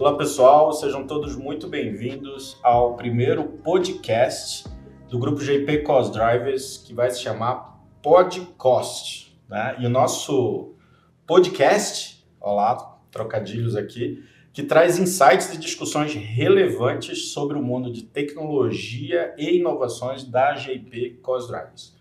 Olá pessoal, sejam todos muito bem-vindos ao primeiro podcast do grupo GP Cost Drivers, que vai se chamar Podcast, né? E o nosso podcast, olá, trocadilhos aqui, que traz insights e discussões relevantes sobre o mundo de tecnologia e inovações da GP Cost Drivers.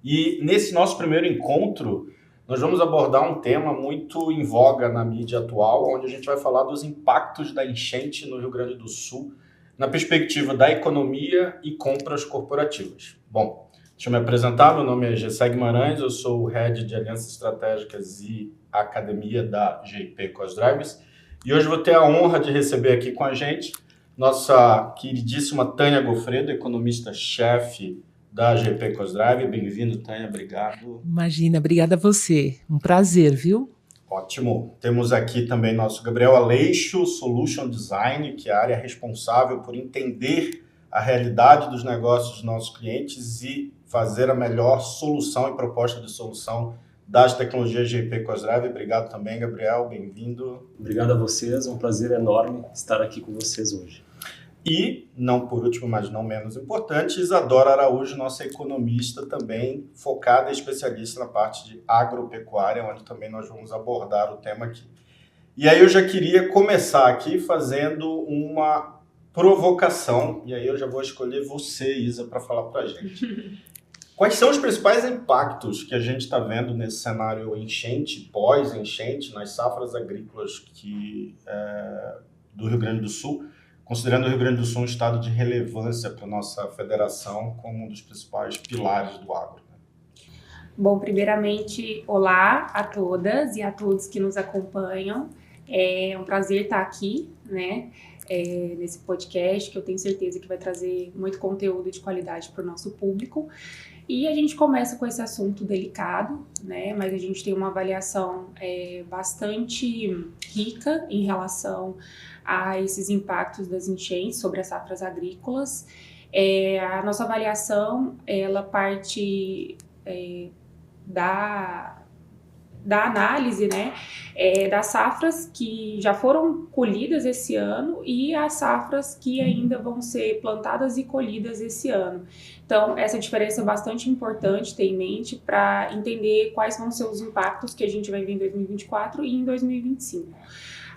E nesse nosso primeiro encontro, nós vamos abordar um tema muito em voga na mídia atual, onde a gente vai falar dos impactos da enchente no Rio Grande do Sul, na perspectiva da economia e compras corporativas. Bom, deixa eu me apresentar, meu nome é Gessé Guimarães, eu sou o Head de Alianças Estratégicas e Academia da GP Cost Drivers, e hoje vou ter a honra de receber aqui com a gente nossa queridíssima Tânia Gofredo, economista-chefe da GP Cost Drive. Bem-vindo, Tânia, obrigado. Imagina, obrigada a você. Um prazer, viu? Ótimo. Temos aqui também nosso Gabriel Aleixo, Solution Design, que é a área responsável por entender a realidade dos negócios dos nossos clientes e fazer a melhor solução e proposta de solução das tecnologias GP Cost Drive. Obrigado também, Gabriel. Bem-vindo. Obrigado a vocês. É um prazer enorme estar aqui com vocês hoje. E, não por último, mas não menos importante, Isadora Araújo, nossa economista também focada e especialista na parte de agropecuária, onde também nós vamos abordar o tema aqui. E aí eu já queria começar aqui fazendo uma provocação, e aí eu já vou escolher você, Isa, para falar para a gente. Quais são os principais impactos que a gente está vendo nesse cenário enchente, pós-enchente, nas safras agrícolas do Rio Grande do Sul, considerando o Rio Grande do Sul um estado de relevância para a nossa federação como um dos principais pilares do agro? Bom, primeiramente, olá a todas e a todos que nos acompanham. É um prazer estar aqui, né, nesse podcast, que eu tenho certeza que vai trazer muito conteúdo de qualidade para o nosso público. E a gente começa com esse assunto delicado, né, mas a gente tem uma avaliação bastante rica em relação a esses impactos das enchentes sobre as safras agrícolas. A nossa avaliação, ela parte da análise, né, das safras que já foram colhidas esse ano e as safras que ainda vão ser plantadas e colhidas esse ano. Então, essa diferença é bastante importante ter em mente para entender quais vão ser os impactos que a gente vai ver em 2024 e em 2025.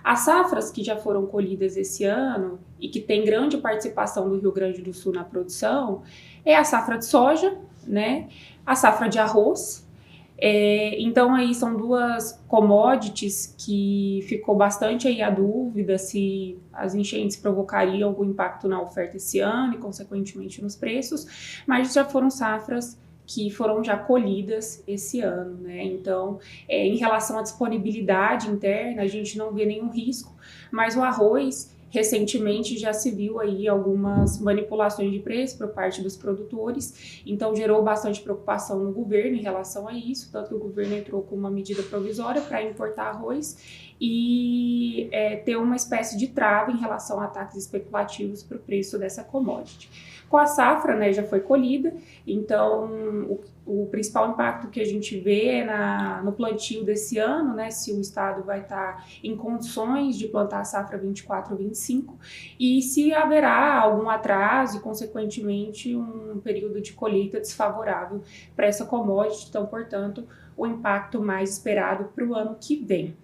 As safras que já foram colhidas esse ano e que tem grande participação do Rio Grande do Sul na produção é a safra de soja, né, a safra de arroz. Então aí são duas commodities que ficou bastante aí a dúvida se as enchentes provocariam algum impacto na oferta esse ano e consequentemente nos preços, mas já foram safras que foram já colhidas esse ano, né? Então, em relação à disponibilidade interna, a gente não vê nenhum risco, mas o arroz, recentemente, já se viu aí algumas manipulações de preço por parte dos produtores, então gerou bastante preocupação no governo em relação a isso, tanto que o governo entrou com uma medida provisória para importar arroz e ter uma espécie de trava em relação a ataques especulativos para o preço dessa commodity. Com a safra, né, já foi colhida, então o principal impacto que a gente vê é no plantio desse ano, né, se o estado vai estar em condições de plantar a safra 24-25 e se haverá algum atraso e, consequentemente, um período de colheita desfavorável para essa commodity, então, portanto, o impacto mais esperado para o ano que vem.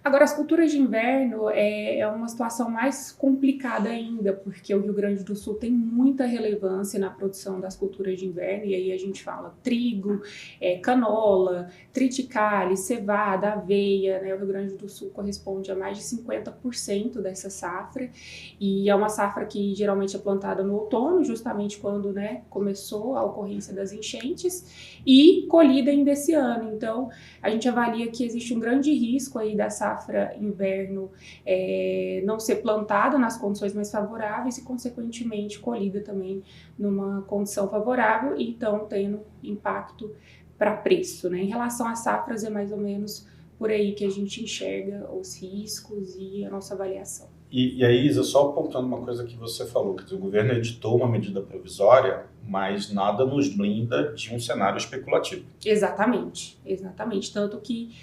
Agora, as culturas de inverno é uma situação mais complicada ainda, porque o Rio Grande do Sul tem muita relevância na produção das culturas de inverno, e aí a gente fala trigo, canola, triticale, cevada, aveia, né? O Rio Grande do Sul corresponde a mais de 50% dessa safra, e é uma safra que geralmente é plantada no outono, justamente quando, né, começou a ocorrência das enchentes, e colhida ainda esse ano. Então, a gente avalia que existe um grande risco aí da safra inverno não ser plantada nas condições mais favoráveis e, consequentemente, colhida também numa condição favorável e, então, tendo impacto para preço, né? Em relação às safras, é mais ou menos por aí que a gente enxerga os riscos e a nossa avaliação. E aí, Isa, só apontando uma coisa que você falou, que o governo editou uma medida provisória, mas nada nos blinda de um cenário especulativo. Exatamente. Tanto que,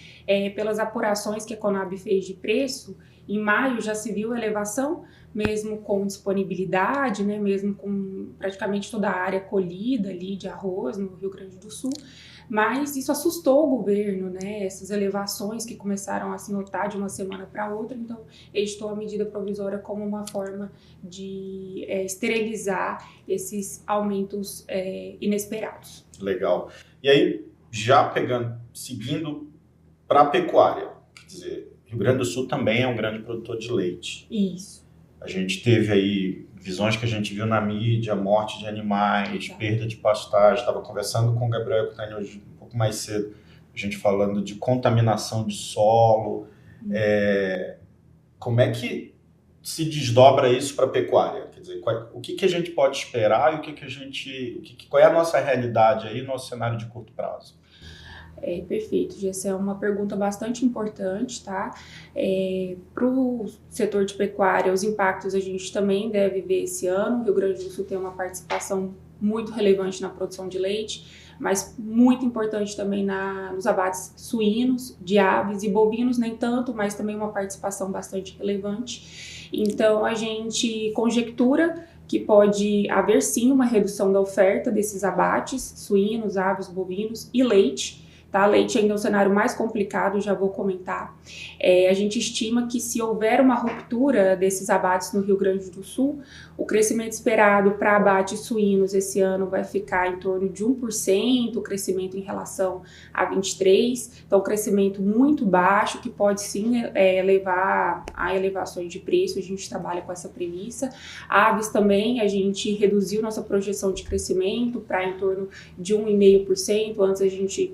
pelas apurações que a Conab fez de preço, Em maio já se viu elevação, mesmo com disponibilidade, né, mesmo com praticamente toda a área colhida ali de arroz no Rio Grande do Sul, mas isso assustou o governo, né, essas elevações que começaram a se notar de uma semana para outra, então editou a medida provisória como uma forma de esterilizar esses aumentos inesperados. Legal. E aí, já seguindo para a pecuária, quer dizer, Rio Grande do Sul também é um grande produtor de leite. Isso. A gente teve aí visões que a gente viu na mídia, morte de animais, perda de pastagem. Estava conversando com o Gabriel Cutani hoje um pouco mais cedo, a gente falando de contaminação de solo. Como é que se desdobra isso para a pecuária? Quer dizer, o que a gente pode esperar e qual é a nossa realidade aí, nosso cenário de curto prazo? Perfeito, essa é uma pergunta bastante importante, tá? Para o setor de pecuária, os impactos a gente também deve ver esse ano. O Rio Grande do Sul tem uma participação muito relevante na produção de leite, mas muito importante também nos abates suínos, de aves e bovinos, nem tanto, mas também uma participação bastante relevante. Então, a gente conjectura que pode haver sim uma redução da oferta desses abates, suínos, aves, bovinos e leite. Tá? Leite ainda é um cenário mais complicado, já vou comentar. A gente estima que se houver uma ruptura desses abates no Rio Grande do Sul, o crescimento esperado para abates suínos esse ano vai ficar em torno de 1%, o crescimento em relação a 23%, então crescimento muito baixo, que pode sim levar a elevações de preço, a gente trabalha com essa premissa. Aves também, a gente reduziu nossa projeção de crescimento para em torno de 1,5%,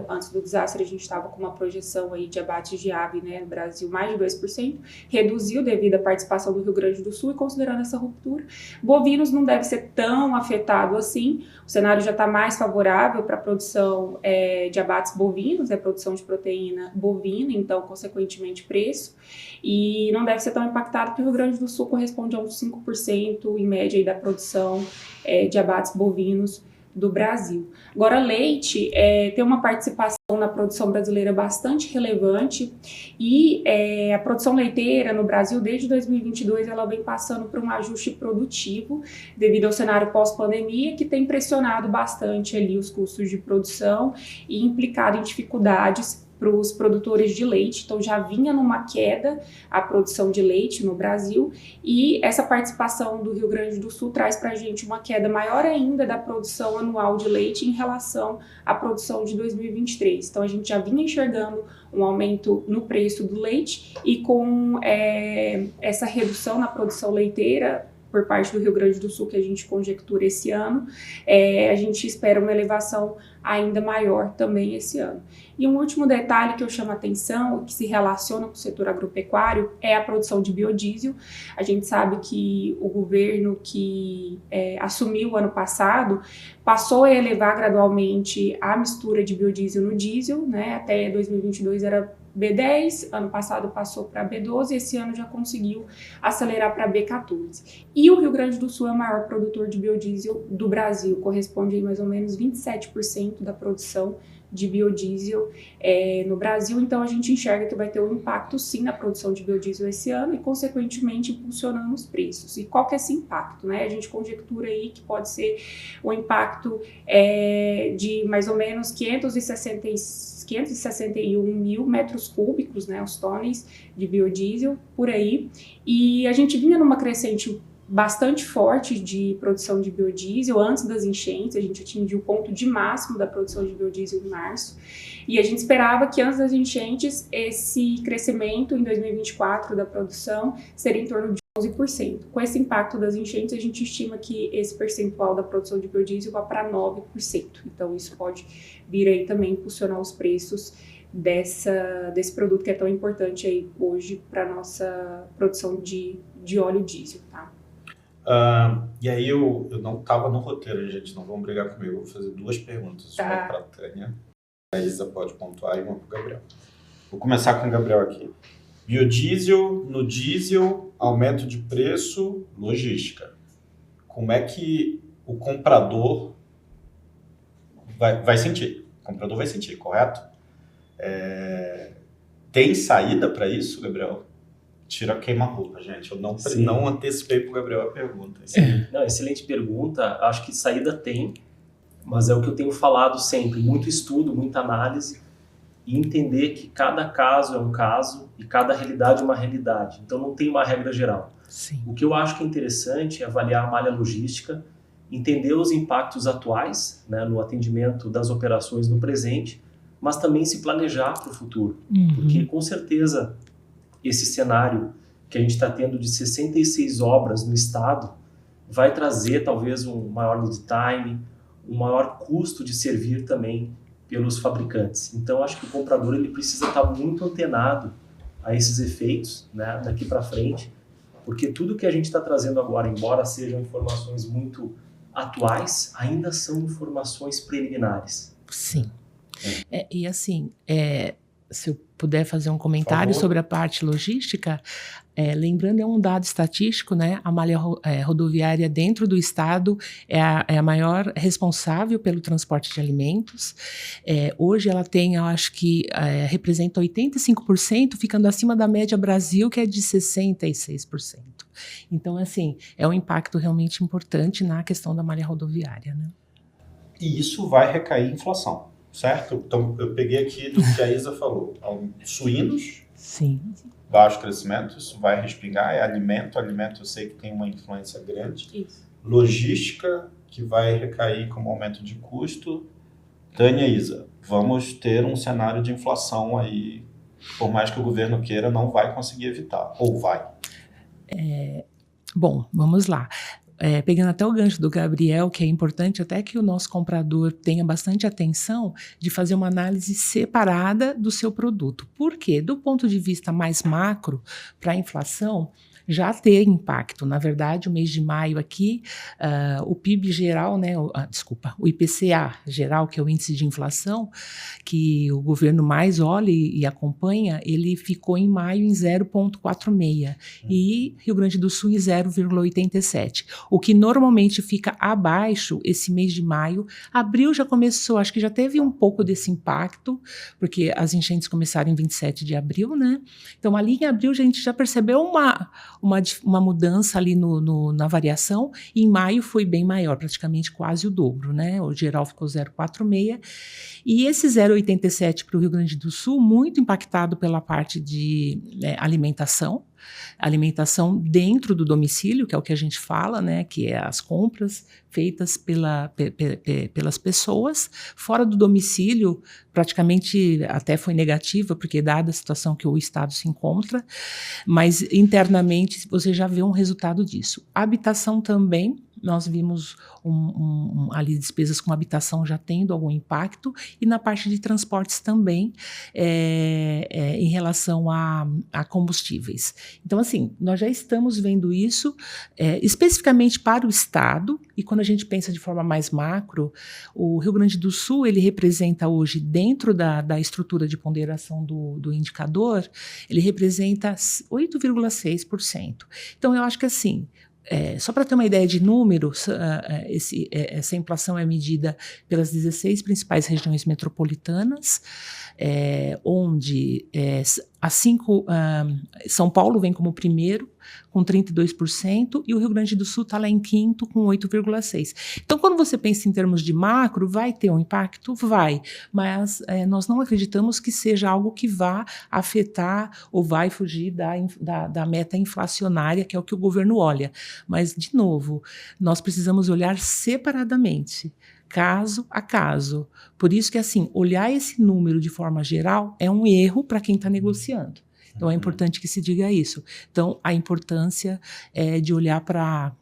antes do desastre a gente estava com uma projeção aí de abates de ave, né, no Brasil mais de 2%, reduziu devido à participação do Rio Grande do Sul e considerando essa ruptura. Bovinos não deve ser tão afetado assim, o cenário já está mais favorável para a produção de abates bovinos, produção de proteína bovina, então consequentemente preço, e não deve ser tão impactado porque o Rio Grande do Sul corresponde a uns 5% em média aí da produção de abates bovinos do Brasil. Agora, leite tem uma participação na produção brasileira bastante relevante e a produção leiteira no Brasil, desde 2022, ela vem passando por um ajuste produtivo devido ao cenário pós-pandemia, que tem pressionado bastante ali os custos de produção e implicado em dificuldades para os produtores de leite. Então já vinha numa queda a produção de leite no Brasil e essa participação do Rio Grande do Sul traz para a gente uma queda maior ainda da produção anual de leite em relação à produção de 2023. Então a gente já vinha enxergando um aumento no preço do leite e com essa redução na produção leiteira por parte do Rio Grande do Sul que a gente conjectura esse ano, a gente espera uma elevação ainda maior também esse ano. E um último detalhe que eu chamo a atenção, que se relaciona com o setor agropecuário, é a produção de biodiesel. A gente sabe que o governo que assumiu ano passado passou a elevar gradualmente a mistura de biodiesel no diesel, né? Até 2022 era B10, ano passado passou para B12, esse ano já conseguiu acelerar para B14. E o Rio Grande do Sul é o maior produtor de biodiesel do Brasil, corresponde a mais ou menos 27% da produção de biodiesel no Brasil, então a gente enxerga que vai ter um impacto sim na produção de biodiesel esse ano e consequentemente impulsionando os preços. E qual que é esse impacto, né? A gente conjectura aí que pode ser um impacto de mais ou menos 561 mil metros cúbicos, né, os tonéis de biodiesel por aí, e a gente vinha numa crescente bastante forte de produção de biodiesel antes das enchentes. A gente atingiu o ponto de máximo da produção de biodiesel em março, e a gente esperava que antes das enchentes esse crescimento em 2024 da produção seria em torno de 11%. Com esse impacto das enchentes, a gente estima que esse percentual da produção de biodiesel vá para 9%. Então isso pode vir aí também impulsionar os preços desse produto que é tão importante aí hoje para a nossa produção de óleo diesel, tá? E aí eu não estava no roteiro, gente, não vão brigar comigo, eu vou fazer duas perguntas, uma para a Tânia, a Isa pode pontuar e uma para o Gabriel. Vou começar com o Gabriel aqui. Biodiesel, no diesel, aumento de preço, logística. Como é que o comprador vai sentir? O comprador vai sentir, correto? Tem saída para isso, Gabriel? tira queima-roupa, gente. Eu não Sim. antecipei para o Gabriel a pergunta. Não, excelente pergunta. Acho que saída tem, mas é o que eu tenho falado sempre. Muito estudo, muita análise e entender que cada caso é um caso e cada realidade é uma realidade. Então não tem uma regra geral. Sim. O que eu acho que é interessante é avaliar a malha logística, entender os impactos atuais, né, no atendimento das operações no presente, mas também se planejar para o futuro. Porque, com certeza, esse cenário que a gente está tendo de 66 obras no estado vai trazer, talvez, um maior lead time, um maior custo de servir também pelos fabricantes. Então, acho que o comprador ele precisa estar muito antenado a esses efeitos, né, daqui para frente, porque tudo que a gente está trazendo agora, embora sejam informações muito atuais, ainda são informações preliminares. Sim. E assim, se eu puder fazer um comentário sobre a parte logística, lembrando, é um dado estatístico, né? A malha rodoviária dentro do estado é a maior responsável pelo transporte de alimentos. Hoje ela tem, eu acho que representa 85%, ficando acima da média Brasil, que é de 66%. Então, assim, é um impacto realmente importante na questão da malha rodoviária, né? E isso vai recair em inflação, certo? Então, eu peguei aqui do que a Isa falou. Suínos, sim, baixo crescimento, isso vai respingar. Alimento eu sei que tem uma influência grande. Isso. Logística, que vai recair como aumento de custo. Tânia e Isa, vamos ter um cenário de inflação aí, por mais que o governo queira, não vai conseguir evitar, ou vai? Bom, vamos lá. Pegando até o gancho do Gabriel, que é importante até que o nosso comprador tenha bastante atenção de fazer uma análise separada do seu produto. Por quê? Do ponto de vista mais macro, para a inflação, já ter impacto. Na verdade, o mês de maio aqui, o PIB geral, né, o IPCA geral, que é o índice de inflação, que o governo mais olha e acompanha, ele ficou em maio em 0,46 e Rio Grande do Sul em 0,87. O que normalmente fica abaixo esse mês de maio. Abril já começou, acho que já teve um pouco desse impacto, porque as enchentes começaram em 27 de abril, né? Então, ali em abril a gente já percebeu uma mudança ali na variação, e em maio foi bem maior, praticamente quase o dobro, né? O geral ficou 0,46, e esse 0,87 para o Rio Grande do Sul, muito impactado pela parte de alimentação dentro do domicílio, que é o que a gente fala, né, que é as compras feitas pelas pessoas. Fora do domicílio, praticamente até foi negativa, porque dada a situação que o Estado se encontra, mas internamente você já vê um resultado disso. A habitação também, nós vimos ali despesas com habitação já tendo algum impacto, e na parte de transportes também, em relação a combustíveis. Então, assim, nós já estamos vendo isso especificamente para o Estado, e quando a gente pensa de forma mais macro, o Rio Grande do Sul, ele representa hoje, dentro da estrutura de ponderação do indicador, ele representa 8,6%. Então, eu acho que assim, só para ter uma ideia de números, essa inflação é medida pelas 16 principais regiões metropolitanas, onde São Paulo vem como primeiro, com 32%, e o Rio Grande do Sul está lá em quinto, com 8,6%. Então, quando você pensa em termos de macro, vai ter um impacto? Vai, mas nós não acreditamos que seja algo que vá afetar ou vai fugir da meta inflacionária, que é o que o governo olha. Mas, de novo, nós precisamos olhar separadamente, caso a caso. Por isso que, assim, olhar esse número de forma geral é um erro para quem está negociando. Então, é importante que se diga isso. Então, a importância de olhar para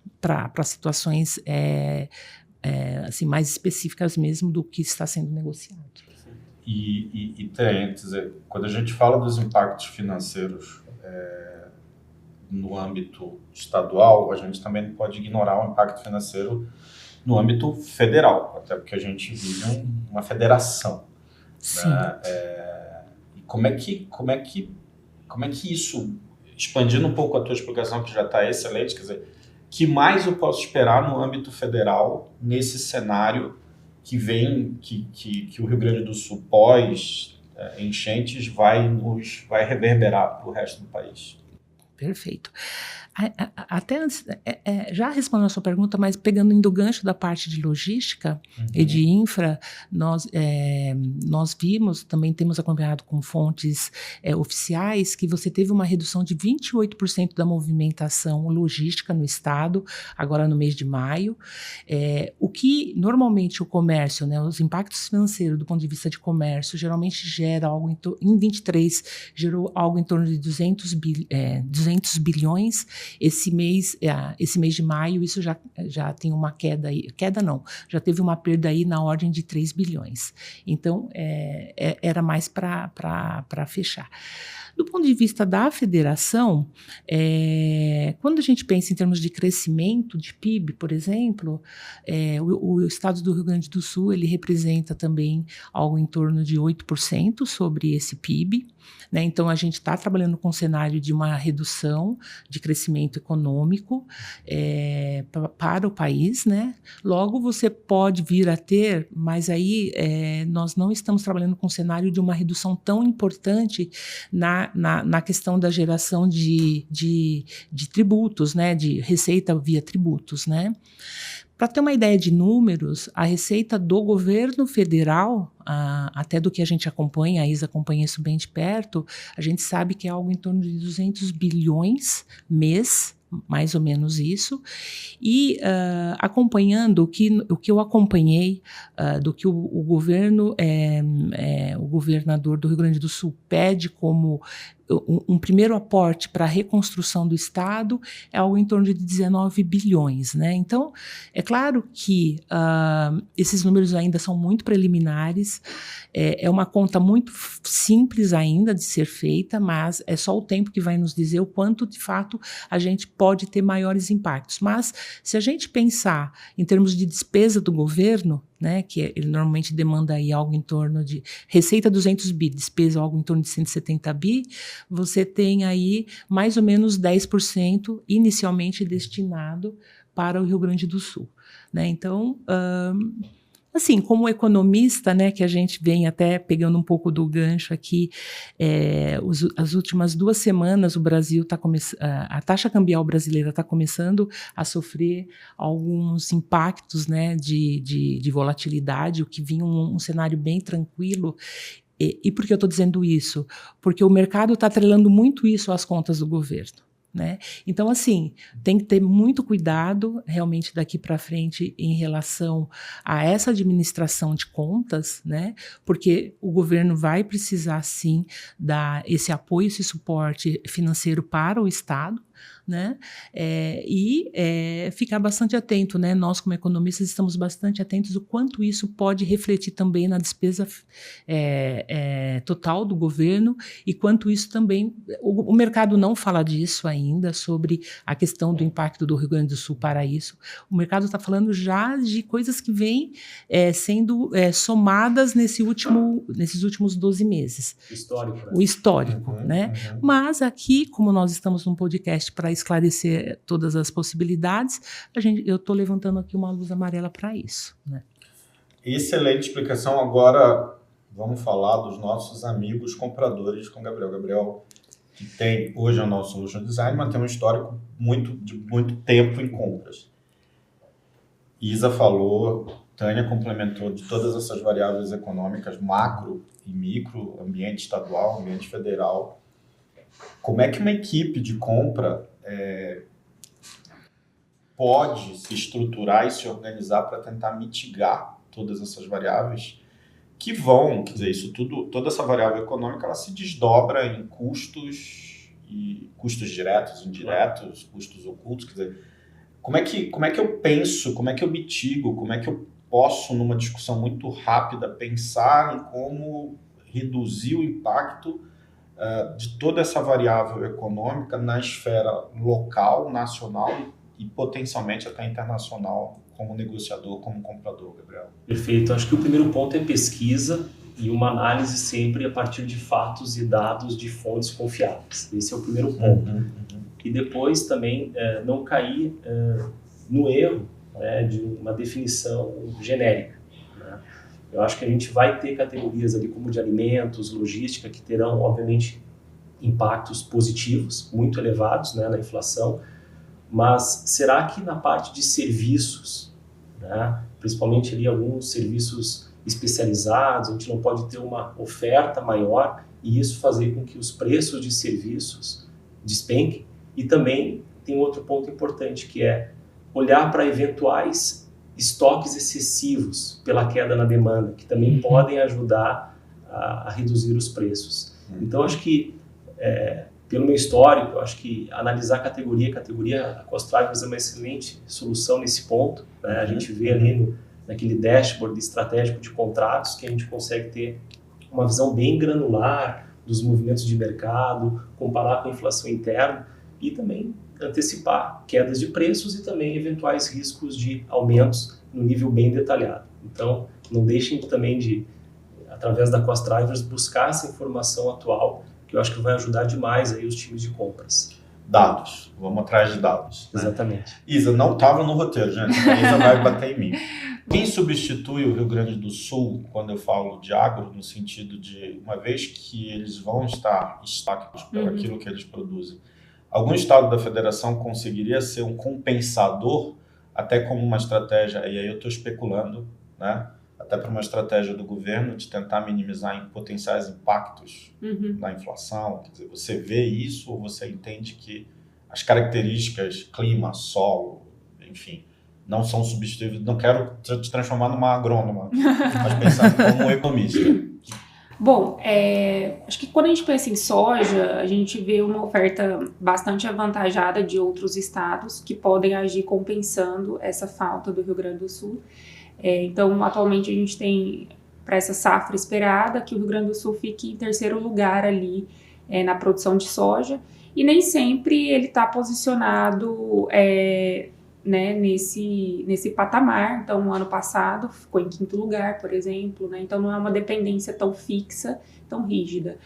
situações assim, mais específicas mesmo do que está sendo negociado. E quer dizer, quando a gente fala dos impactos financeiros no âmbito estadual, a gente também não pode ignorar o impacto financeiro no âmbito federal, até porque a gente vive uma federação. Sim. Né? E como é que isso, expandindo um pouco a tua explicação, que já está excelente, quer dizer, que mais eu posso esperar no âmbito federal nesse cenário que vem, que o Rio Grande do Sul pós enchentes vai reverberar para o resto do país? Perfeito. Até antes, já respondendo a sua pergunta, mas pegando indo o gancho da parte de logística e de infra, nós vimos, também temos acompanhado com fontes oficiais, que você teve uma redução de 28% da movimentação logística no estado, agora no mês de maio. O que normalmente o comércio, né, os impactos financeiros do ponto de vista de comércio, geralmente gera algo em 23, gerou algo em torno de 200 bilhões. Esse mês de maio, isso já tem uma queda aí, já teve uma perda aí na ordem de 3 bilhões. Então, era mais para fechar. Do ponto de vista da federação, quando a gente pensa em termos de crescimento de PIB, por exemplo, o estado do Rio Grande do Sul, ele representa também algo em torno de 8% sobre esse PIB, né? Então, a gente está trabalhando com um cenário de uma redução de crescimento econômico para o país, né? Logo, você pode vir a ter, mas aí nós não estamos trabalhando com um cenário de uma redução tão importante na questão da geração de tributos, né? De receita via tributos, né? Para ter uma ideia de números, a receita do governo federal, até do que a gente acompanha, a Isa acompanha isso bem de perto, a gente sabe que é algo em torno de 200 bilhões mês, mais ou menos isso, e acompanhando o que eu acompanhei do que o governo, o governador do Rio Grande do Sul pede como um primeiro aporte para a reconstrução do Estado é algo em torno de 19 bilhões, né? Então, é claro que esses números ainda são muito preliminares, é uma conta muito simples ainda de ser feita, mas é só o tempo que vai nos dizer o quanto, de fato, a gente pode ter maiores impactos. Mas, se a gente pensar em termos de despesa do governo, né, que ele normalmente demanda aí algo em torno de receita 200 bi, despesa algo em torno de 170 bi, você tem aí mais ou menos 10% inicialmente destinado para o Rio Grande do Sul, né? Então, assim, como economista, né, que a gente vem até pegando um pouco do gancho aqui, as últimas 2 semanas o Brasil a taxa cambial brasileira está começando a sofrer alguns impactos, né, de volatilidade, o que vinha um cenário bem tranquilo. E por que eu estou dizendo isso? Porque o mercado está atrelando muito isso às contas do governo, né? Então, assim, tem que ter muito cuidado realmente daqui para frente em relação a essa administração de contas, né? Porque o governo vai precisar, sim, dar esse apoio, esse suporte financeiro para o Estado, né? E ficar bastante atento, né? Nós, como economistas, estamos bastante atentos o quanto isso pode refletir também na despesa total do governo e quanto isso também... O mercado não fala disso ainda, sobre a questão do impacto do Rio Grande do Sul para isso. O mercado está falando já de coisas que vêm sendo somadas nesses últimos 12 meses. O histórico, né? Mas aqui, como nós estamos num podcast para esclarecer todas as possibilidades, eu estou levantando aqui uma luz amarela para isso, né? Excelente explicação. Agora vamos falar dos nossos amigos compradores com Gabriel. Gabriel, que hoje é o nosso solution design, mas tem um histórico de muito tempo em compras. Isa falou, Tânia complementou de todas essas variáveis econômicas, macro e micro, ambiente estadual, ambiente federal. Como é que uma equipe de compra pode se estruturar e se organizar para tentar mitigar todas essas variáveis que vão, quer dizer, isso tudo, toda essa variável econômica, ela se desdobra em custos diretos, indiretos, custos ocultos, quer dizer, como é que eu penso, como é que eu mitigo, como é que eu posso, numa discussão muito rápida, pensar em como reduzir o impacto de toda essa variável econômica na esfera local, nacional e potencialmente até internacional, como negociador, como comprador, Gabriel? Perfeito. Acho que o primeiro ponto é pesquisa e uma análise sempre a partir de fatos e dados de fontes confiáveis. Esse é o primeiro ponto. E depois também não cair no erro, né, de uma definição genérica, né? Eu acho que a gente vai ter categorias ali como de alimentos, logística, que terão, obviamente, impactos positivos, muito elevados, né, na inflação, mas será que na parte de serviços, né, principalmente ali alguns serviços especializados, a gente não pode ter uma oferta maior e isso fazer com que os preços de serviços despenquem? E também tem outro ponto importante, que é olhar para eventuais estoques excessivos pela queda na demanda, que também podem ajudar a reduzir os preços. Então, acho que, pelo meu histórico, acho que analisar a categoria, a Cost Drivers é uma excelente solução nesse ponto, né? A gente vê ali naquele dashboard estratégico de contratos que a gente consegue ter uma visão bem granular dos movimentos de mercado, comparar com a inflação interna e também antecipar quedas de preços e também eventuais riscos de aumentos no nível bem detalhado. Então, não deixem também de, através da Cost Drivers, buscar essa informação atual, que eu acho que vai ajudar demais aí os times de compras. Dados, vamos atrás de dados. Né? Exatamente. Isa, não estava no roteiro, gente, a Isa vai bater em mim. Quem substitui o Rio Grande do Sul, quando eu falo de agro, no sentido de, uma vez que eles vão estar estocados por aquilo que eles produzem, algum estado da federação conseguiria ser um compensador, até como uma estratégia, e aí eu estou especulando, né? Até para uma estratégia do governo de tentar minimizar potenciais impactos na inflação? Quer dizer, você vê isso ou você entende que as características, clima, solo, enfim, não são substituíveis? Não quero te transformar numa agrônoma, mas pensando como um economista. Bom, acho que quando a gente pensa em soja, a gente vê uma oferta bastante avantajada de outros estados que podem agir compensando essa falta do Rio Grande do Sul. Então, atualmente a gente tem, para essa safra esperada, que o Rio Grande do Sul fique em terceiro lugar ali na produção de soja, e nem sempre ele está posicionado né, nesse patamar. Então, no ano passado ficou em quinto lugar, por exemplo, né? Então não é uma dependência tão fixa, tão rígida.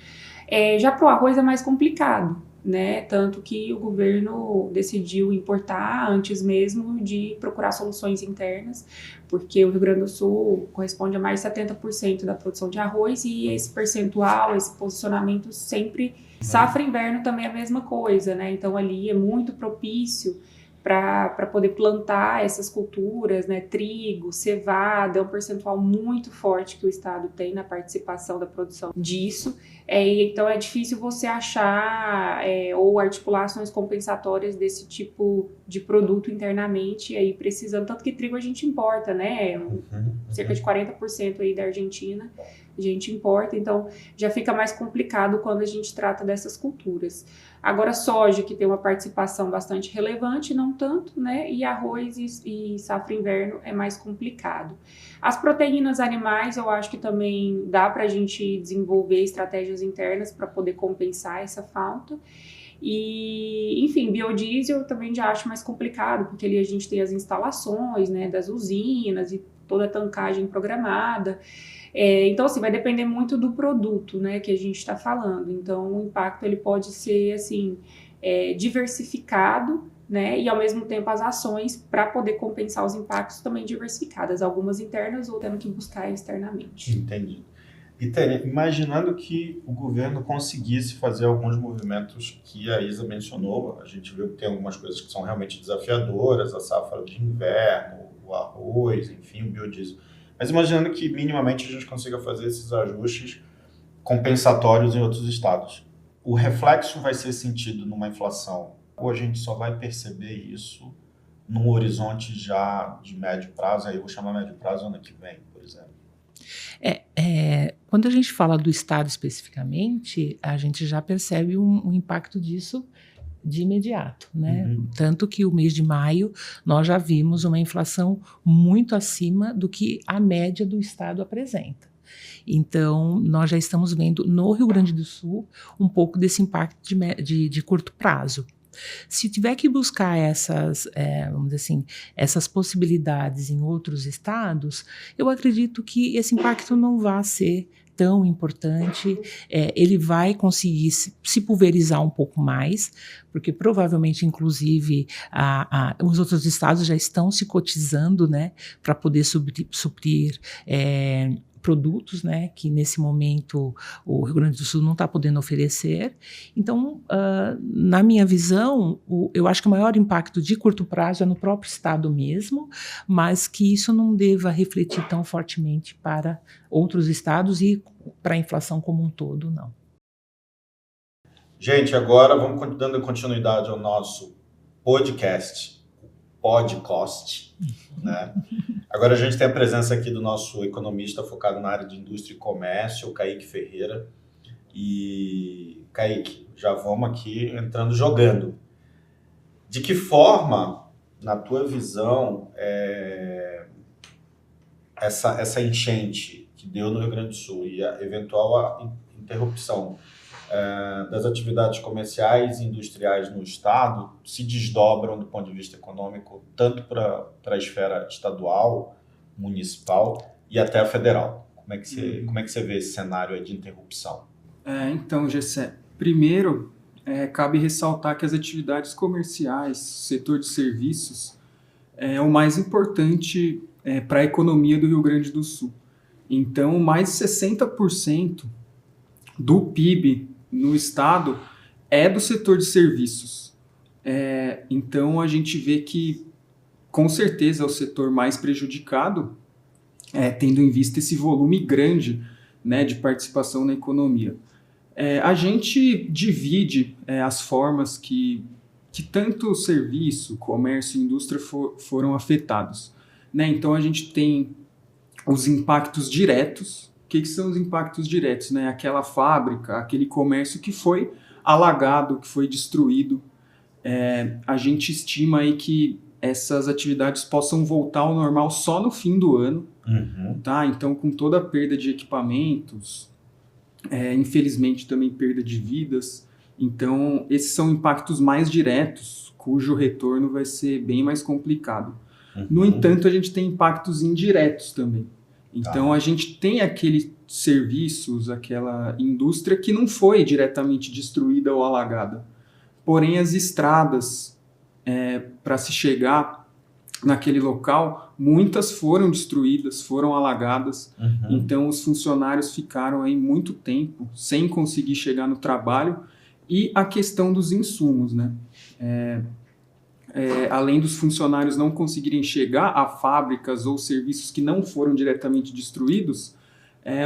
Já para o arroz é mais complicado, né? Tanto que o governo decidiu importar antes mesmo de procurar soluções internas, porque o Rio Grande do Sul corresponde a mais de 70% da produção de arroz, e esse percentual, esse posicionamento sempre... Safra e inverno também é a mesma coisa, né? Então ali é muito propício para poder plantar essas culturas, né? Trigo, cevada, é um percentual muito forte que o estado tem na participação da produção disso. Então é difícil você achar ou articular ações compensatórias desse tipo de produto internamente, aí precisando, tanto que trigo a gente importa, né? Cerca de 40% aí da Argentina a gente importa, então já fica mais complicado quando a gente trata dessas culturas. Agora, soja, que tem uma participação bastante relevante, não tanto, né? E arroz e safra inverno é mais complicado. As proteínas animais, eu acho que também dá para a gente desenvolver estratégias internas para poder compensar essa falta. E, enfim, biodiesel eu também já acho mais complicado, porque ali a gente tem as instalações, né, das usinas e toda a tancagem programada. Então, assim, vai depender muito do produto, né, que a gente está falando. Então, o impacto ele pode ser, assim, diversificado, né, e ao mesmo tempo as ações para poder compensar os impactos também diversificadas, algumas internas ou tendo que buscar externamente. Entendi. E Tânia, imaginando que o governo conseguisse fazer alguns movimentos que a Isa mencionou, a gente viu que tem algumas coisas que são realmente desafiadoras, a safra de inverno, o arroz, enfim, o biodiesel. Mas imaginando que minimamente a gente consiga fazer esses ajustes compensatórios em outros estados. O reflexo vai ser sentido numa inflação, ou a gente só vai perceber isso num horizonte já de médio prazo, aí eu vou chamar médio prazo ano que vem, por exemplo. Quando a gente fala do estado especificamente, a gente já percebe um impacto disso de imediato, né? Tanto que o mês de maio nós já vimos uma inflação muito acima do que a média do estado apresenta. Então, nós já estamos vendo no Rio Grande do Sul um pouco desse impacto de curto prazo. Se tiver que buscar vamos dizer assim, essas possibilidades em outros estados, eu acredito que esse impacto não vai ser tão importante, ele vai conseguir se pulverizar um pouco mais, porque provavelmente, inclusive, os outros estados já estão se cotizando, né, para poder suprir produtos, né, que nesse momento o Rio Grande do Sul não está podendo oferecer. Então, na minha visão, eu acho que o maior impacto de curto prazo é no próprio estado mesmo, mas que isso não deva refletir tão fortemente para outros estados e para a inflação como um todo, não. Gente, agora vamos dando continuidade ao nosso podcast, né? Agora a gente tem a presença aqui do nosso economista focado na área de indústria e comércio, o Kaique Ferreira. E, Kaique, já vamos aqui jogando. De que forma, na tua visão, essa enchente que deu no Rio Grande do Sul e a eventual interrupção das atividades comerciais e industriais no estado se desdobram do ponto de vista econômico tanto para a esfera estadual, municipal e até a federal? Como é que você vê esse cenário de interrupção? Então, Gessé, primeiro cabe ressaltar que as atividades comerciais, setor de serviços, é o mais importante para a economia do Rio Grande do Sul. Então, mais de 60% do PIB no estado é do setor de serviços. Então, a gente vê que, com certeza, é o setor mais prejudicado, tendo em vista esse volume grande, né, de participação na economia. A gente divide as formas que tanto o serviço, comércio e indústria foram afetados, né? Então, a gente tem os impactos diretos. O que são os impactos diretos, né? Aquela fábrica, aquele comércio que foi alagado, que foi destruído. A gente estima aí que essas atividades possam voltar ao normal só no fim do ano. Uhum. Tá? Então, com toda a perda de equipamentos, infelizmente também perda de vidas. Então, esses são impactos mais diretos, cujo retorno vai ser bem mais complicado. Uhum. No entanto, a gente tem impactos indiretos também. Então, a gente tem aqueles serviços, aquela indústria que não foi diretamente destruída ou alagada. Porém, as estradas, para se chegar naquele local, muitas foram destruídas, foram alagadas. Uhum. Então, os funcionários ficaram aí muito tempo sem conseguir chegar no trabalho. E a questão dos insumos, né? Além dos funcionários não conseguirem chegar a fábricas ou serviços que não foram diretamente destruídos,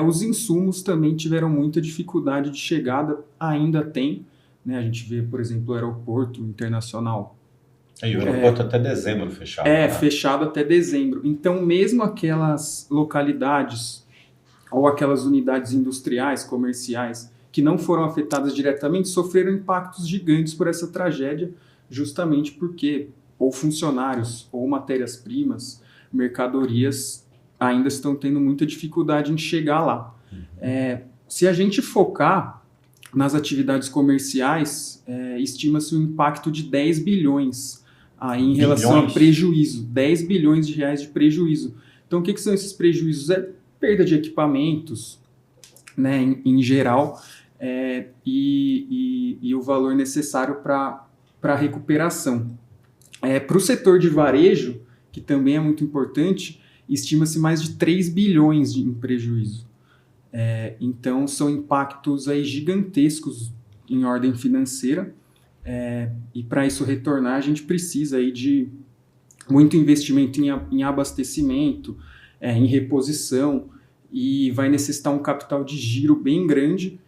os insumos também tiveram muita dificuldade de chegada, ainda tem, né? A gente vê, por exemplo, o aeroporto internacional. E o aeroporto até dezembro fechado. Né? Fechado até dezembro. Então, mesmo aquelas localidades ou aquelas unidades industriais, comerciais, que não foram afetadas diretamente, sofreram impactos gigantes por essa tragédia, justamente porque ou funcionários, ou matérias-primas, mercadorias ainda estão tendo muita dificuldade em chegar lá. Se a gente focar nas atividades comerciais, estima-se um impacto de 10 bilhões aí em relação a prejuízo, 10 bilhões de reais de prejuízo. Então, o que são esses prejuízos? Perda de equipamentos, né, em geral, e o valor necessário para a recuperação. Para o setor de varejo, que também é muito importante, estima-se mais de 3 bilhões em prejuízo. Então, são impactos aí gigantescos em ordem financeira, e para isso retornar, a gente precisa aí de muito investimento em abastecimento, em reposição, e vai necessitar um capital de giro bem grande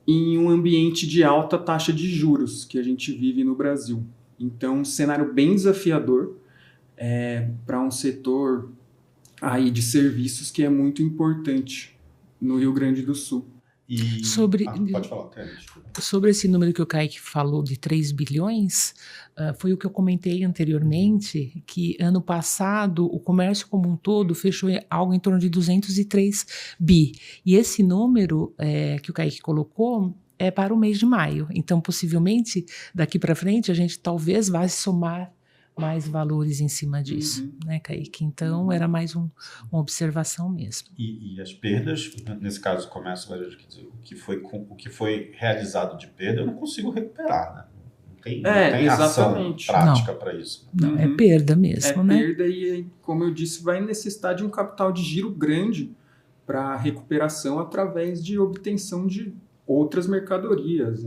em um ambiente de alta taxa de juros que a gente vive no Brasil. Então, um cenário bem desafiador para um setor aí de serviços que é muito importante no Rio Grande do Sul. Pode falar, desculpa. Sobre esse número que o Kaique falou de 3 bilhões, foi o que eu comentei anteriormente, que ano passado o comércio como um todo fechou algo em torno de 203 bi. E esse número que o Kaique colocou é para o mês de maio. Então, possivelmente, daqui para frente, a gente talvez vá somar mais valores em cima disso, né, Kaique? Então, era mais uma observação mesmo. E as perdas, nesse caso, comércio, varejo, quer dizer, o que foi realizado de perda, eu não consigo recuperar, né? Não tem ação prática para isso. Não, é perda mesmo, né? É perda e, como eu disse, vai necessitar de um capital de giro grande para recuperação através de obtenção de outras mercadorias,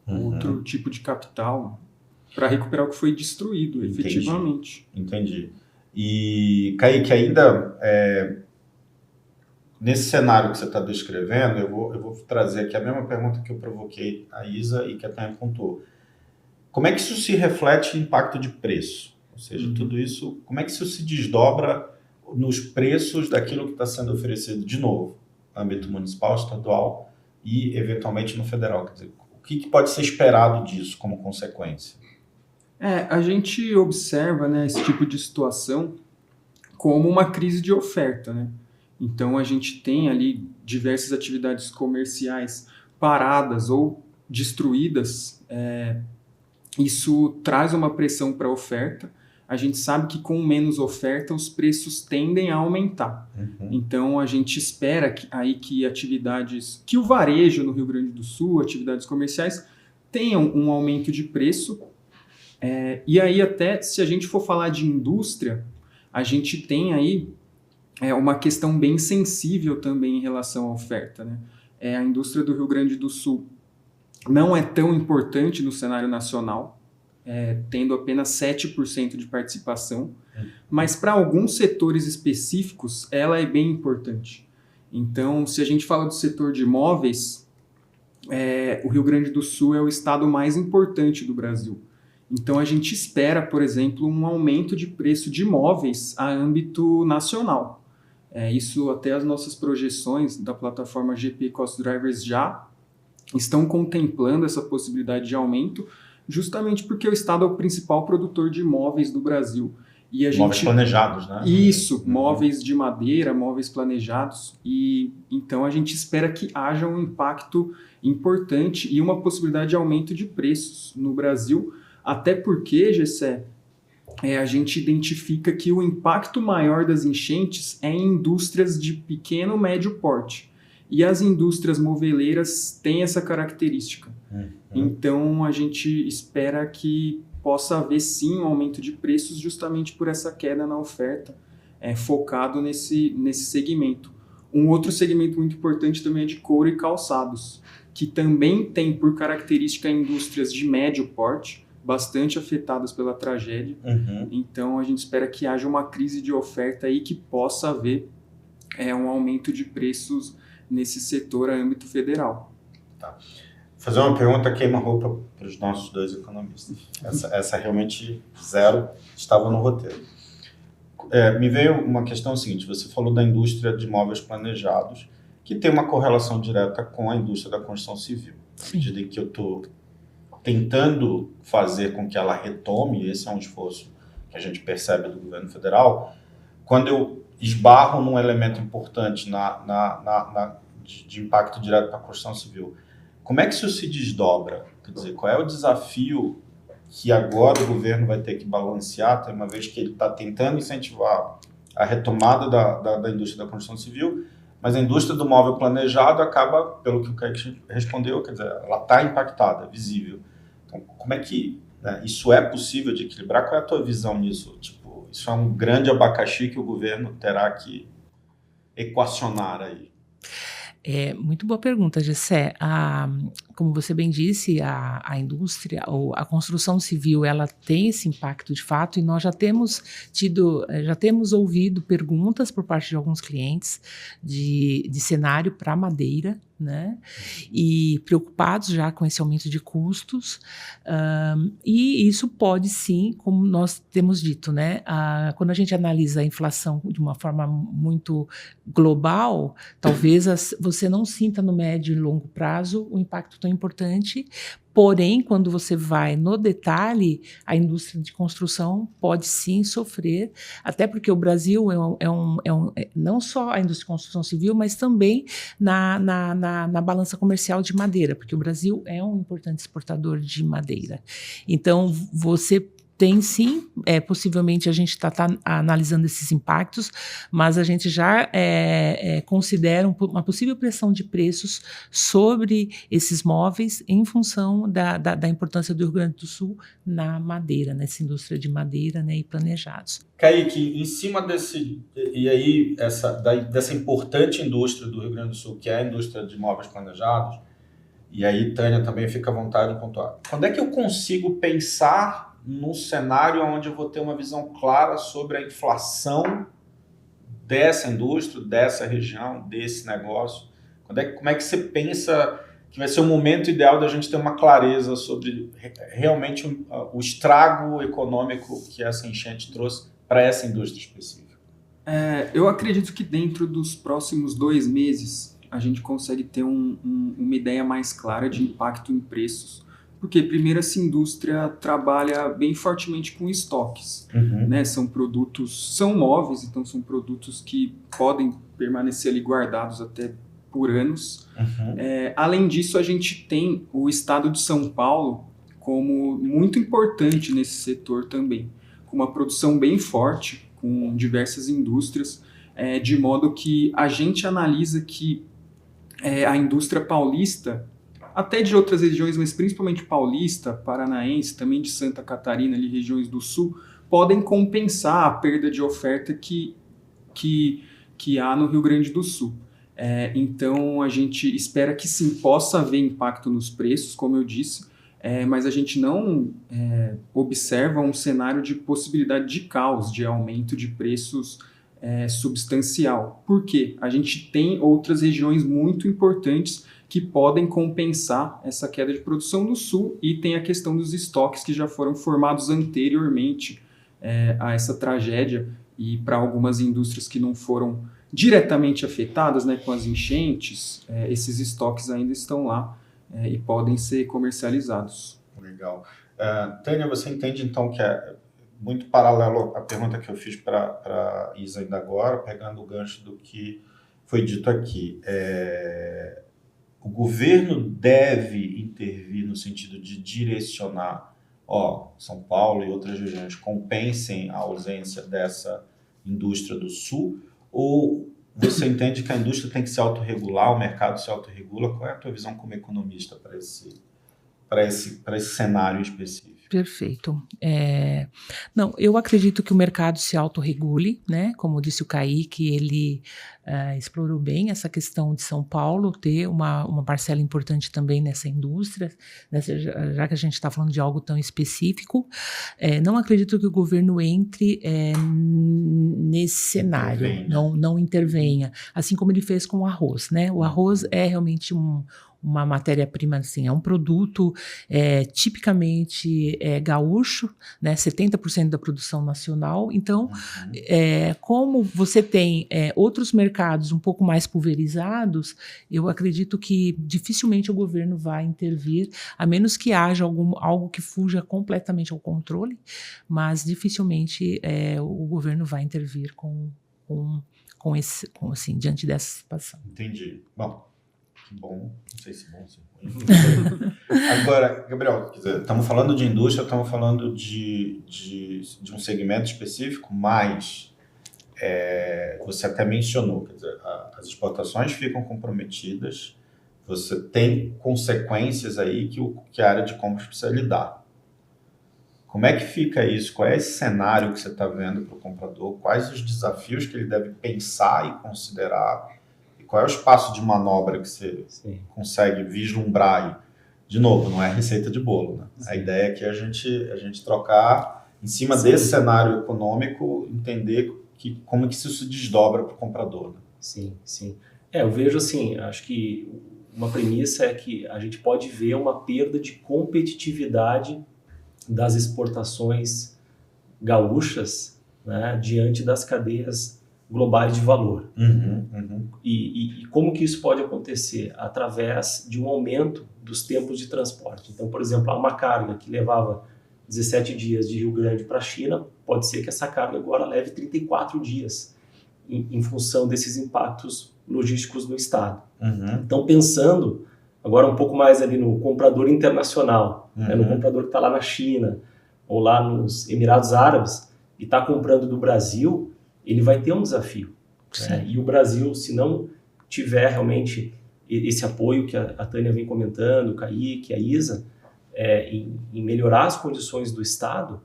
outro tipo de capital, para recuperar o que foi destruído, efetivamente. Entendi. E, Kaique, ainda nesse cenário que você está descrevendo, eu vou trazer aqui a mesma pergunta que eu provoquei a Isa e que a Tânia pontuou. Como é que isso se reflete em impacto de preço? Ou seja, tudo isso, como é que isso se desdobra nos preços daquilo que está sendo oferecido, de novo, no âmbito municipal, estadual e, eventualmente, no federal? Quer dizer, o que pode ser esperado disso como consequência? A gente observa, né, esse tipo de situação como uma crise de oferta, né? Então, a gente tem ali diversas atividades comerciais paradas ou destruídas. Isso traz uma pressão para a oferta. A gente sabe que com menos oferta os preços tendem a aumentar. Então a gente espera que atividades, que o varejo no Rio Grande do Sul, atividades comerciais, tenham um aumento de preço. E aí até se a gente for falar de indústria, a gente tem aí uma questão bem sensível também em relação à oferta, né? A indústria do Rio Grande do Sul não é tão importante no cenário nacional, tendo apenas 7% de participação, mas para alguns setores específicos ela é bem importante. Então, se a gente fala do setor de imóveis, o Rio Grande do Sul é o estado mais importante do Brasil. Então, a gente espera, por exemplo, um aumento de preço de imóveis a âmbito nacional. Isso até as nossas projeções da plataforma GP Cost Drivers já estão contemplando essa possibilidade de aumento, justamente porque o estado é o principal produtor de imóveis do Brasil. E móveis planejados, né? Isso, móveis de madeira, móveis planejados. E então a gente espera que haja um impacto importante e uma possibilidade de aumento de preços no Brasil, até porque, Gessé, a gente identifica que o impacto maior das enchentes é em indústrias de pequeno e médio porte. E as indústrias moveleiras têm essa característica. Então, a gente espera que possa haver, sim, um aumento de preços justamente por essa queda na oferta, focado nesse segmento. Um outro segmento muito importante também é de couro e calçados, que também tem por característica indústrias de médio porte, bastante afetadas pela tragédia. Então, a gente espera que haja uma crise de oferta aí que possa haver um aumento de preços nesse setor a âmbito federal. Tá. Vou fazer uma pergunta queima-roupa para os nossos dois economistas. Essa realmente zero estava no roteiro. Me veio uma questão seguinte, você falou da indústria de imóveis planejados, que tem uma correlação direta com a indústria da construção civil. À medida em que eu estou tentando fazer com que ela retome, esse é um esforço que a gente percebe do governo federal, quando eu esbarro num elemento importante de impacto direto para a construção civil, como é que isso se desdobra? Quer dizer, qual é o desafio que agora o governo vai ter que balancear, uma vez que ele está tentando incentivar a retomada da indústria da construção civil, mas a indústria do móvel planejado acaba, pelo que o Kaique respondeu, quer dizer, ela está impactada, visível. Então, como é que isso é possível de equilibrar? Qual é a tua visão nisso? Tipo, isso é um grande abacaxi que o governo terá que equacionar aí. Muito boa pergunta, Gessé. Como você bem disse, a indústria ou a construção civil, ela tem esse impacto de fato, e nós já temos ouvido perguntas por parte de alguns clientes de cenário para madeira, né? E preocupados já com esse aumento de custos, e isso pode sim, como nós temos dito, né? Quando a gente analisa a inflação de uma forma muito global, talvez você não sinta no médio e longo prazo o impacto tão importante. Porém, quando você vai no detalhe, a indústria de construção pode sim sofrer, até porque o Brasil não só a indústria de construção civil, mas também na balança comercial de madeira, porque o Brasil é um importante exportador de madeira. Então, você tem sim, possivelmente a gente está analisando esses impactos, mas a gente já considera uma possível pressão de preços sobre esses móveis em função da importância do Rio Grande do Sul na madeira, nessa indústria de madeira, né, e planejados. Kaique, em cima dessa importante indústria do Rio Grande do Sul, que é a indústria de móveis planejados, e aí, Tânia, também fica à vontade de pontuar. Quando é que eu consigo pensar num cenário onde eu vou ter uma visão clara sobre a inflação dessa indústria, dessa região, desse negócio? Como é que você pensa que vai ser o momento ideal da gente ter uma clareza sobre realmente o estrago econômico que essa enchente trouxe para essa indústria específica? Eu acredito que dentro dos próximos 2 meses a gente consegue ter uma ideia mais clara de impacto em preços. Porque, primeiro, essa indústria trabalha bem fortemente com estoques. Né? São móveis, então são produtos que podem permanecer ali guardados até por anos. Além disso, a gente tem o estado de São Paulo como muito importante nesse setor também, com uma produção bem forte, com diversas indústrias, de modo que a gente analisa que a indústria paulista, até de outras regiões, mas principalmente paulista, paranaense, também de Santa Catarina, ali, regiões do sul, podem compensar a perda de oferta que há no Rio Grande do Sul. Então, a gente espera que sim, possa haver impacto nos preços, como eu disse, mas a gente não observa um cenário de possibilidade de caos, de aumento de preços substancial. Por quê? A gente tem outras regiões muito importantes que podem compensar essa queda de produção no sul, e tem a questão dos estoques que já foram formados anteriormente a essa tragédia, e para algumas indústrias que não foram diretamente afetadas, né, com as enchentes, esses estoques ainda estão lá e podem ser comercializados. Legal. Tânia, você entende então que é muito paralelo à pergunta que eu fiz para a Isa ainda agora, pegando o gancho do que foi dito aqui. O governo deve intervir no sentido de direcionar, São Paulo e outras regiões compensem a ausência dessa indústria do Sul, ou você entende que a indústria tem que se autorregular, o mercado se autorregula? Qual é a tua visão como economista para esse cenário específico? Perfeito. Não, eu acredito que o mercado se autorregule, né? Como disse o Kaique, ele explorou bem essa questão de São Paulo ter uma parcela importante também nessa indústria, já que a gente está falando de algo tão específico. Não acredito que o governo entre nesse cenário, não intervenha, assim como ele fez com o arroz, né? O arroz é realmente uma matéria-prima, assim, é um produto tipicamente gaúcho, né, 70% da produção nacional. Então, como você tem outros mercados um pouco mais pulverizados, eu acredito que dificilmente o governo vai intervir, a menos que haja algo que fuja completamente ao controle, mas dificilmente o governo vai intervir assim, diante dessa situação. Entendi. Bom, não sei se bom, se ruim. Agora, Gabriel, estamos falando de indústria, estamos falando de um segmento específico, mas você até mencionou, quer dizer, as exportações ficam comprometidas, você tem consequências aí que a área de compras precisa lidar. Como é que fica isso? Qual é esse cenário que você está vendo para o comprador? Quais os desafios que ele deve pensar e considerar? Qual é o espaço de manobra que você consegue vislumbrar aí? De novo, não é receita de bolo, né? A ideia é que a gente trocar em cima desse cenário econômico, entender como que isso se desdobra para o comprador. Né? Sim. Eu vejo assim, acho que uma premissa é que a gente pode ver uma perda de competitividade das exportações gaúchas, né, diante das cadeias globais de valor. E como que isso pode acontecer? Através de um aumento dos tempos de transporte. Então, por exemplo, uma carga que levava 17 dias de Rio Grande para a China, pode ser que essa carga agora leve 34 dias, em função desses impactos logísticos no estado. Então, pensando agora um pouco mais ali no comprador internacional, né, no comprador que está lá na China, ou lá nos Emirados Árabes e está comprando do Brasil, ele vai ter um desafio. Né? E o Brasil, se não tiver realmente esse apoio que a Tânia vem comentando, o Kaique, a Isa, em melhorar as condições do Estado,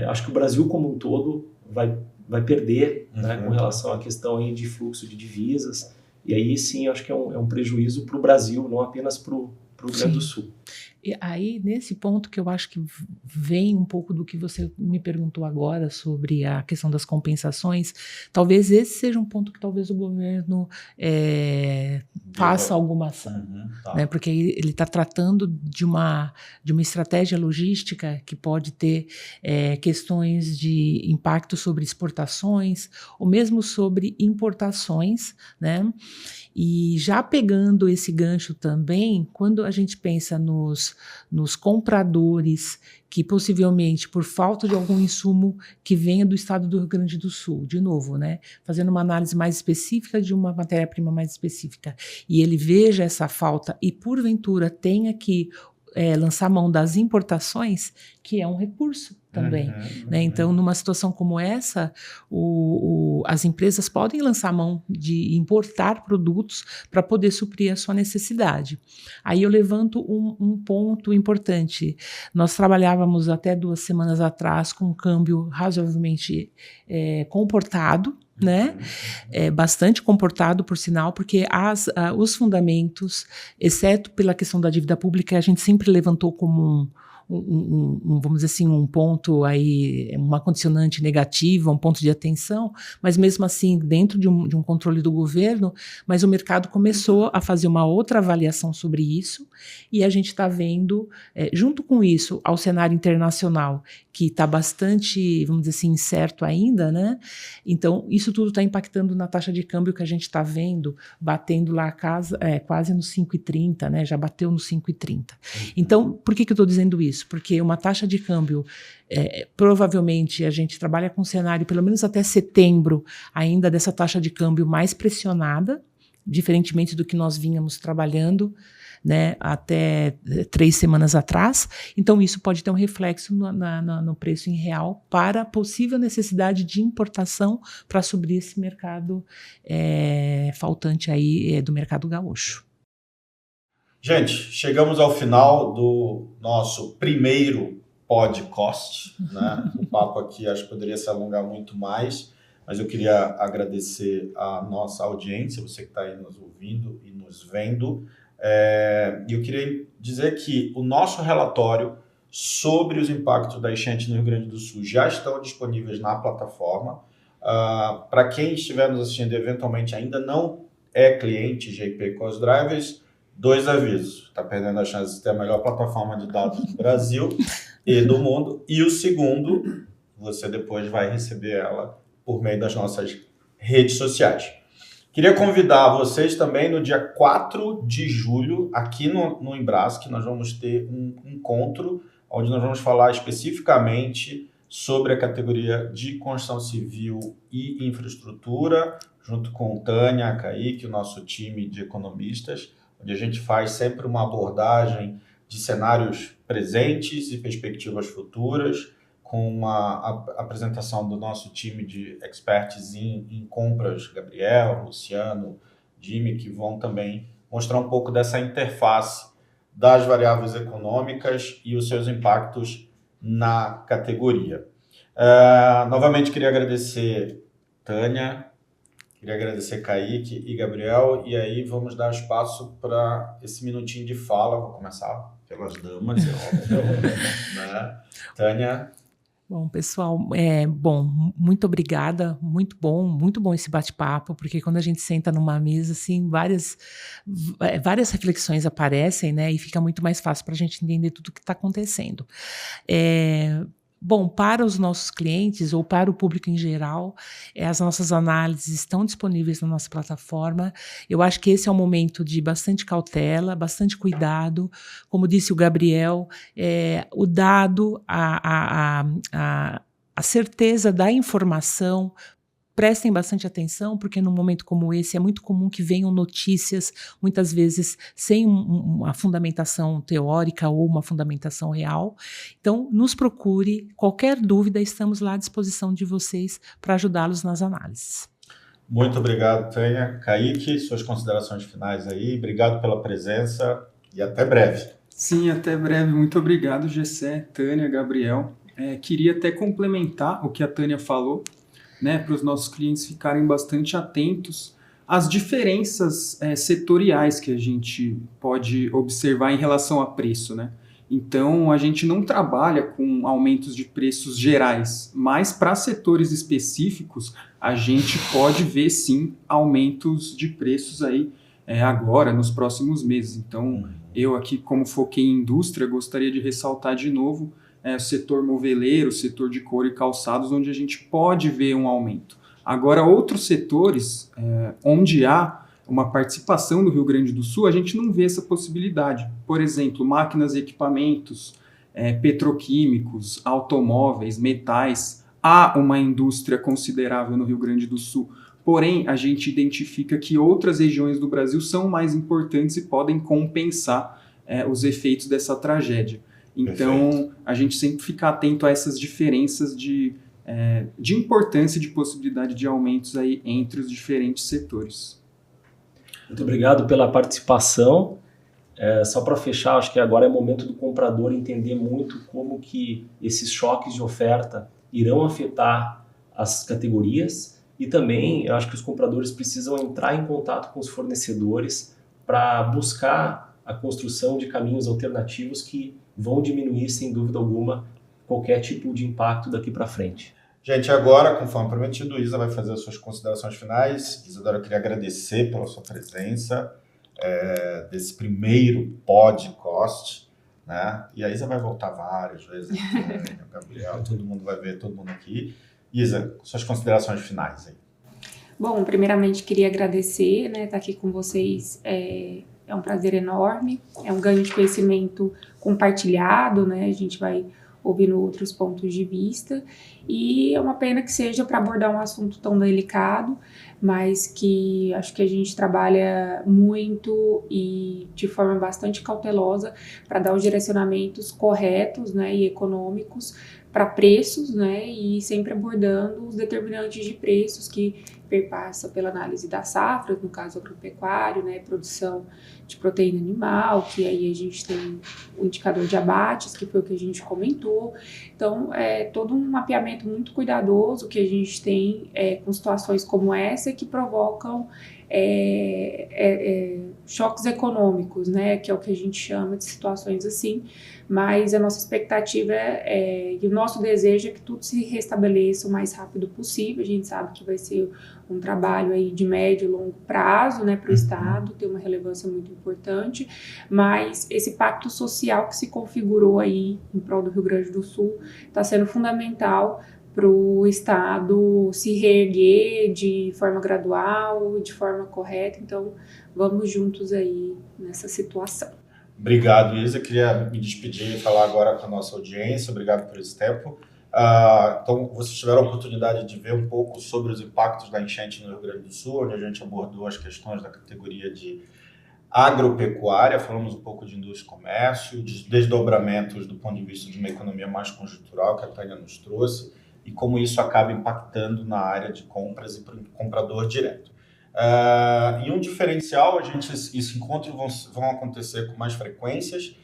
acho que o Brasil como um todo vai perder, né, com relação à questão aí de fluxo de divisas. E aí sim, acho que é um prejuízo para o Brasil, não apenas para o Rio Grande do Sul. E aí, nesse ponto que eu acho que vem um pouco do que você me perguntou agora sobre a questão das compensações, talvez esse seja um ponto que talvez o governo faça alguma ação, né? Porque ele está tratando de uma estratégia logística que pode ter questões de impacto sobre exportações ou mesmo sobre importações, né? E já pegando esse gancho também, quando a gente pensa nos compradores que possivelmente, por falta de algum insumo que venha do estado do Rio Grande do Sul, de novo, né, fazendo uma análise mais específica de uma matéria-prima mais específica, e ele veja essa falta e, porventura, tenha que lançar mão das importações, que é um recurso também. Né? Então, numa situação como essa, as empresas podem lançar mão de importar produtos para poder suprir a sua necessidade. Aí eu levanto um ponto importante. Nós trabalhávamos até 2 semanas atrás com um câmbio razoavelmente comportado, né? Bastante comportado, por sinal, porque os fundamentos, exceto pela questão da dívida pública, a gente sempre levantou como vamos dizer assim, um ponto aí, uma condicionante negativa, um ponto de atenção, mas mesmo assim, dentro de um controle do governo, mas o mercado começou a fazer uma outra avaliação sobre isso, e a gente está vendo, junto com isso, ao cenário internacional, que está bastante, vamos dizer assim, incerto ainda, né? Então, isso tudo está impactando na taxa de câmbio que a gente está vendo, batendo lá quase no 5,30, né? Já bateu no 5,30. Então, por que eu estou dizendo isso? Porque uma taxa de câmbio, provavelmente a gente trabalha com um cenário, pelo menos até setembro, ainda dessa taxa de câmbio mais pressionada, diferentemente do que nós vínhamos trabalhando, né, até 3 semanas atrás. Então, isso pode ter um reflexo no preço em real para a possível necessidade de importação para suprir esse mercado faltante aí do mercado gaúcho. Gente, chegamos ao final do nosso primeiro podcast, né? O papo aqui acho que poderia se alongar muito mais, mas eu queria agradecer a nossa audiência, você que está aí nos ouvindo e nos vendo. E eu queria dizer que o nosso relatório sobre os impactos da enchente no Rio Grande do Sul já estão disponíveis na plataforma. Para quem estiver nos assistindo e eventualmente ainda não é cliente JP Cost Drivers, 2 avisos. Está perdendo a chance de ter a melhor plataforma de dados do Brasil e do mundo. E o segundo, você depois vai receber ela por meio das nossas redes sociais. Queria convidar vocês também no dia 4 de julho, aqui no Embrasc, que nós vamos ter um encontro onde nós vamos falar especificamente sobre a categoria de construção civil e infraestrutura, junto com Tânia, Kaique, o nosso time de economistas, onde a gente faz sempre uma abordagem de cenários presentes e perspectivas futuras, com uma apresentação do nosso time de experts em compras, Gabriel, Luciano, Jimmy, que vão também mostrar um pouco dessa interface das variáveis econômicas e os seus impactos na categoria. Novamente, queria agradecer Tânia, queria agradecer Kaique e Gabriel, e aí vamos dar espaço para esse minutinho de fala. Vou começar pelas damas, né? Tânia. Bom, pessoal, muito obrigada, muito bom esse bate-papo, porque quando a gente senta numa mesa, assim, várias reflexões aparecem, né, e fica muito mais fácil para a gente entender tudo o que está acontecendo. Bom, para os nossos clientes ou para o público em geral, as nossas análises estão disponíveis na nossa plataforma. Eu acho que esse é um momento de bastante cautela, bastante cuidado. Como disse o Gabriel, o dado, a certeza da informação prestem bastante atenção, porque num momento como esse é muito comum que venham notícias, muitas vezes sem uma fundamentação teórica ou uma fundamentação real. Então, nos procure, qualquer dúvida, estamos lá à disposição de vocês para ajudá-los nas análises. Muito obrigado, Tânia. Kaique, suas considerações finais aí. Obrigado pela presença e até breve. Sim, até breve. Muito obrigado, Gessé, Tânia, Gabriel. Queria até complementar o que a Tânia falou, né, para os nossos clientes ficarem bastante atentos às diferenças setoriais que a gente pode observar em relação a preço, né? Então, a gente não trabalha com aumentos de preços gerais, mas para setores específicos, a gente pode ver, sim, aumentos de preços aí agora, nos próximos meses. Então, eu aqui, como foquei em indústria, gostaria de ressaltar de novo o setor moveleiro, o setor de couro e calçados, onde a gente pode ver um aumento. Agora, outros setores, onde há uma participação do Rio Grande do Sul, a gente não vê essa possibilidade. Por exemplo, máquinas e equipamentos, petroquímicos, automóveis, metais. Há uma indústria considerável no Rio Grande do Sul, porém a gente identifica que outras regiões do Brasil são mais importantes e podem compensar os efeitos dessa tragédia. Então, perfeito. A gente sempre fica atento a essas diferenças de importância e de possibilidade de aumentos aí entre os diferentes setores. Muito obrigado pela participação. Só para fechar, acho que agora é o momento do comprador entender muito como que esses choques de oferta irão afetar as categorias e também eu acho que os compradores precisam entrar em contato com os fornecedores para buscar a construção de caminhos alternativos que vão diminuir, sem dúvida alguma, qualquer tipo de impacto daqui para frente. Gente, agora, conforme prometido, Isa vai fazer as suas considerações finais. Isadora, eu queria agradecer pela sua presença desse primeiro podcast, né? E a Isa vai voltar várias vezes, o Gabriel, todo mundo vai ver, todo mundo aqui. Isa, suas considerações finais aí. Bom, primeiramente queria agradecer, né, estar aqui com vocês. É um prazer enorme, é um ganho de conhecimento compartilhado, né? A gente vai ouvindo outros pontos de vista, e é uma pena que seja para abordar um assunto tão delicado, mas que acho que a gente trabalha muito e de forma bastante cautelosa para dar os direcionamentos corretos, né, e econômicos para preços, né, e sempre abordando os determinantes de preços que perpassa pela análise das safras, no caso agropecuário, né, produção de proteína animal, que aí a gente tem o indicador de abates, que foi o que a gente comentou. Então, é todo um mapeamento muito cuidadoso que a gente tem com situações como essa, que provocam choques econômicos, né, que é o que a gente chama de situações assim, mas a nossa expectativa e o nosso desejo é que tudo se restabeleça o mais rápido possível. A gente sabe que vai ser um trabalho aí de médio e longo prazo, né, para o Estado, tem uma relevância muito importante, mas esse pacto social que se configurou aí em prol do Rio Grande do Sul está sendo fundamental para o Estado se reerguer de forma gradual, de forma correta. Então, vamos juntos aí nessa situação. Obrigado, Isa. Queria me despedir e falar agora com a nossa audiência. Obrigado por esse tempo. Então, vocês tiveram a oportunidade de ver um pouco sobre os impactos da enchente no Rio Grande do Sul, onde a gente abordou as questões da categoria de agropecuária, falamos um pouco de indústria e comércio, de desdobramentos do ponto de vista de uma economia mais conjuntural que a Tânia nos trouxe, e como isso acaba impactando na área de compras e para o comprador direto. E um diferencial, esses encontros vão acontecer com mais frequências,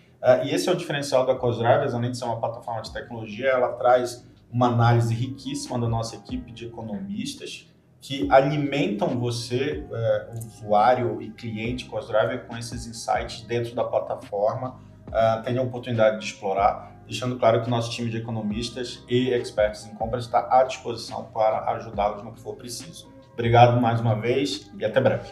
e esse é o diferencial da Cosdrivers, além de ser uma plataforma de tecnologia, ela traz uma análise riquíssima da nossa equipe de economistas que alimentam você, usuário e cliente Cosdriver, com esses insights dentro da plataforma. Tenha a oportunidade de explorar, deixando claro que o nosso time de economistas e experts em compras está à disposição para ajudá-los no que for preciso. Obrigado mais uma vez e até breve.